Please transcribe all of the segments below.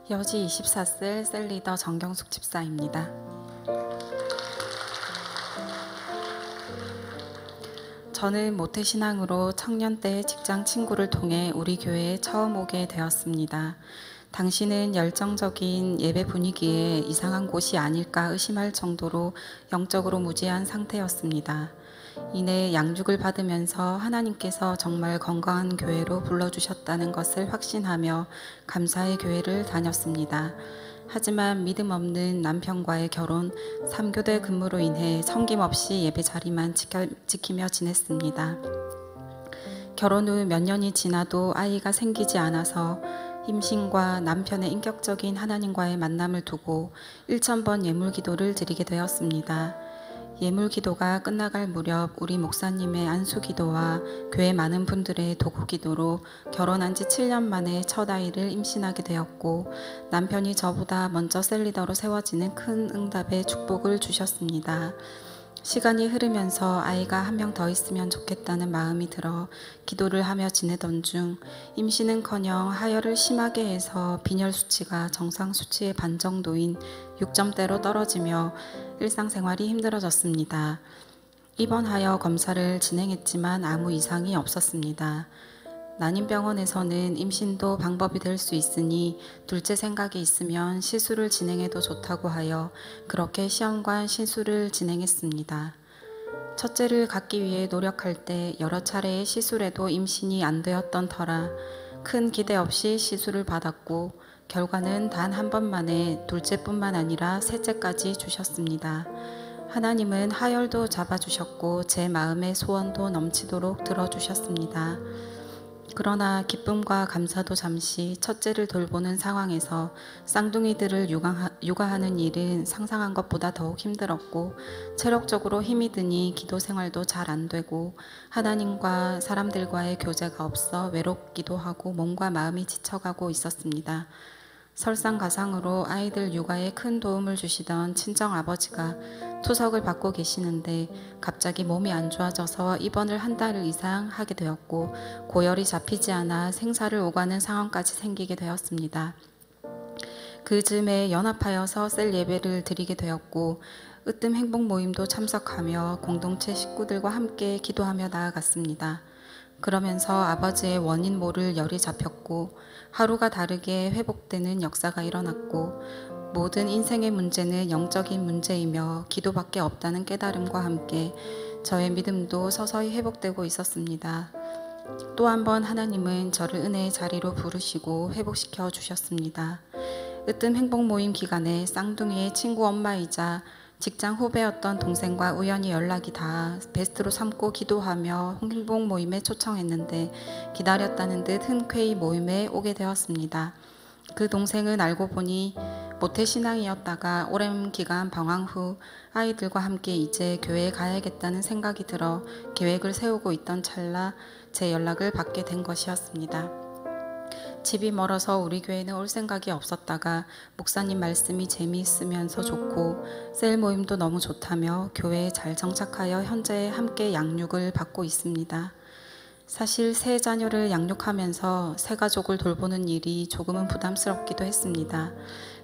여지 24셀 셀리더 정경숙 집사입니다. 저는 모태신앙으로 청년 때 직장 친구를 통해 우리 교회에 처음 오게 되었습니다. 당시는 열정적인 예배 분위기에 이상한 곳이 아닐까 의심할 정도로 영적으로 무지한 상태였습니다. 이내 양육을 받으면서 하나님께서 정말 건강한 교회로 불러주셨다는 것을 확신하며 감사의 교회를 다녔습니다. 하지만 믿음 없는 남편과의 결혼, 3교대 근무로 인해 섬김없이 예배 자리만 지키며 지냈습니다. 결혼 후 몇 년이 지나도 아이가 생기지 않아서 임신과 남편의 인격적인 하나님과의 만남을 두고 1000번 예물기도를 드리게 되었습니다. 예물기도가 끝나갈 무렵 우리 목사님의 안수기도와 교회 많은 분들의 도구기도로 결혼한 지 7년 만에 첫 아이를 임신하게 되었고 남편이 저보다 먼저 셀리더로 세워지는 큰 응답의 축복을 주셨습니다. 시간이 흐르면서 아이가 한 명 더 있으면 좋겠다는 마음이 들어 기도를 하며 지내던 중 임신은커녕 하혈을 심하게 해서 빈혈 수치가 정상 수치의 반 정도인 6점대로 떨어지며 일상생활이 힘들어졌습니다. 입원하여 검사를 진행했지만 아무 이상이 없었습니다. 난임병원에서는 임신도 방법이 될 수 있으니 둘째 생각이 있으면 시술을 진행해도 좋다고 하여 그렇게 시험관 시술을 진행했습니다. 첫째를 갖기 위해 노력할 때 여러 차례의 시술에도 임신이 안 되었던 터라 큰 기대 없이 시술을 받았고 결과는 단 한 번만에 둘째뿐만 아니라 셋째까지 주셨습니다. 하나님은 하혈도 잡아주셨고 제 마음의 소원도 넘치도록 들어주셨습니다. 그러나 기쁨과 감사도 잠시 첫째를 돌보는 상황에서 쌍둥이들을 육아하는 일은 상상한 것보다 더욱 힘들었고 체력적으로 힘이 드니 기도 생활도 잘 안 되고 하나님과 사람들과의 교제가 없어 외롭기도 하고 몸과 마음이 지쳐가고 있었습니다. 설상가상으로 아이들 육아에 큰 도움을 주시던 친정아버지가 투석을 받고 계시는데 갑자기 몸이 안 좋아져서 입원을 한 달 이상 하게 되었고 고열이 잡히지 않아 생사를 오가는 상황까지 생기게 되었습니다. 그 즈음에 연합하여서 셀 예배를 드리게 되었고 으뜸 행복 모임도 참석하며 공동체 식구들과 함께 기도하며 나아갔습니다. 그러면서 아버지의 원인 모를 열이 잡혔고 하루가 다르게 회복되는 역사가 일어났고 모든 인생의 문제는 영적인 문제이며 기도밖에 없다는 깨달음과 함께 저의 믿음도 서서히 회복되고 있었습니다. 또 한 번 하나님은 저를 은혜의 자리로 부르시고 회복시켜 주셨습니다. 으뜸 행복 모임 기간에 쌍둥이의 친구 엄마이자 직장 후배였던 동생과 우연히 연락이 닿아 베스트로 삼고 기도하며 행복 모임에 초청했는데 기다렸다는 듯 흔쾌히 모임에 오게 되었습니다. 그 동생은 알고 보니 모태신앙이었다가 오랜 기간 방황 후 아이들과 함께 이제 교회에 가야겠다는 생각이 들어 계획을 세우고 있던 찰나 제 연락을 받게 된 것이었습니다. 집이 멀어서 우리 교회는 올 생각이 없었다가 목사님 말씀이 재미있으면서 좋고 셀 모임도 너무 좋다며 교회에 잘 정착하여 현재 함께 양육을 받고 있습니다. 사실 세 자녀를 양육하면서 세 가족을 돌보는 일이 조금은 부담스럽기도 했습니다.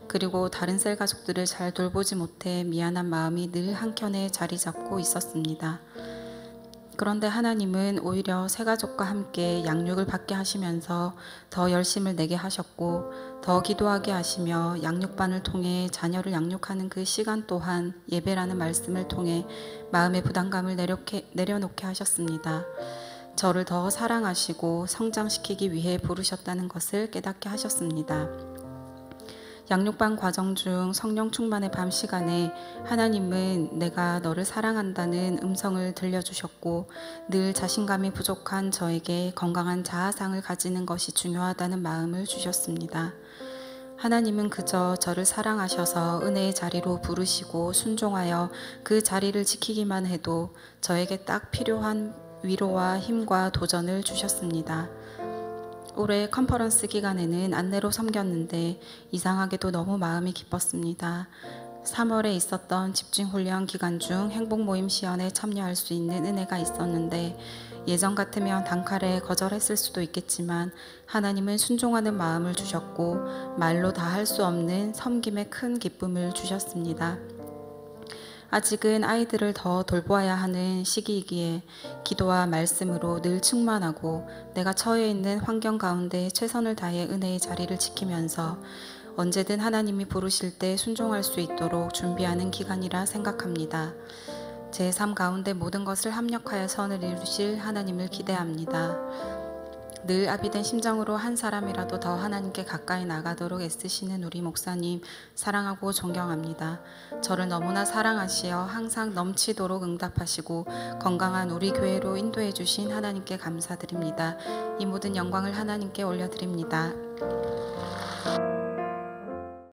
그리고 다른 셀 가족들을 잘 돌보지 못해 미안한 마음이 늘 한켠에 자리 잡고 있었습니다. 그런데 하나님은 오히려 새 가족과 함께 양육을 받게 하시면서 더 열심을 내게 하셨고 더 기도하게 하시며 양육반을 통해 자녀를 양육하는 그 시간 또한 예배라는 말씀을 통해 마음의 부담감을 내려놓게 하셨습니다. 저를 더 사랑하시고 성장시키기 위해 부르셨다는 것을 깨닫게 하셨습니다. 양육반 과정 중 성령 충만의 밤 시간에 하나님은 내가 너를 사랑한다는 음성을 들려주셨고 늘 자신감이 부족한 저에게 건강한 자아상을 가지는 것이 중요하다는 마음을 주셨습니다. 하나님은 그저 저를 사랑하셔서 은혜의 자리로 부르시고 순종하여 그 자리를 지키기만 해도 저에게 딱 필요한 위로와 힘과 도전을 주셨습니다. 올해 컨퍼런스 기간에는 안내로 섬겼는데 이상하게도 너무 마음이 기뻤습니다. 3월에 있었던 집중훈련 기간 중 행복모임 시연에 참여할 수 있는 은혜가 있었는데 예전 같으면 단칼에 거절했을 수도 있겠지만 하나님은 순종하는 마음을 주셨고 말로 다 할 수 없는 섬김의 큰 기쁨을 주셨습니다. 아직은 아이들을 더 돌보아야 하는 시기이기에 기도와 말씀으로 늘 충만하고 내가 처해 있는 환경 가운데 최선을 다해 은혜의 자리를 지키면서 언제든 하나님이 부르실 때 순종할 수 있도록 준비하는 기간이라 생각합니다. 제 삶 가운데 모든 것을 합력하여 선을 이루실 하나님을 기대합니다. 늘 아비된 심정으로 한 사람이라도 더 하나님께 가까이 나가도록 애쓰시는 우리 목사님 사랑하고 존경합니다. 저를 너무나 사랑하시어 항상 넘치도록 응답하시고 건강한 우리 교회로 인도해 주신 하나님께 감사드립니다. 이 모든 영광을 하나님께 올려드립니다.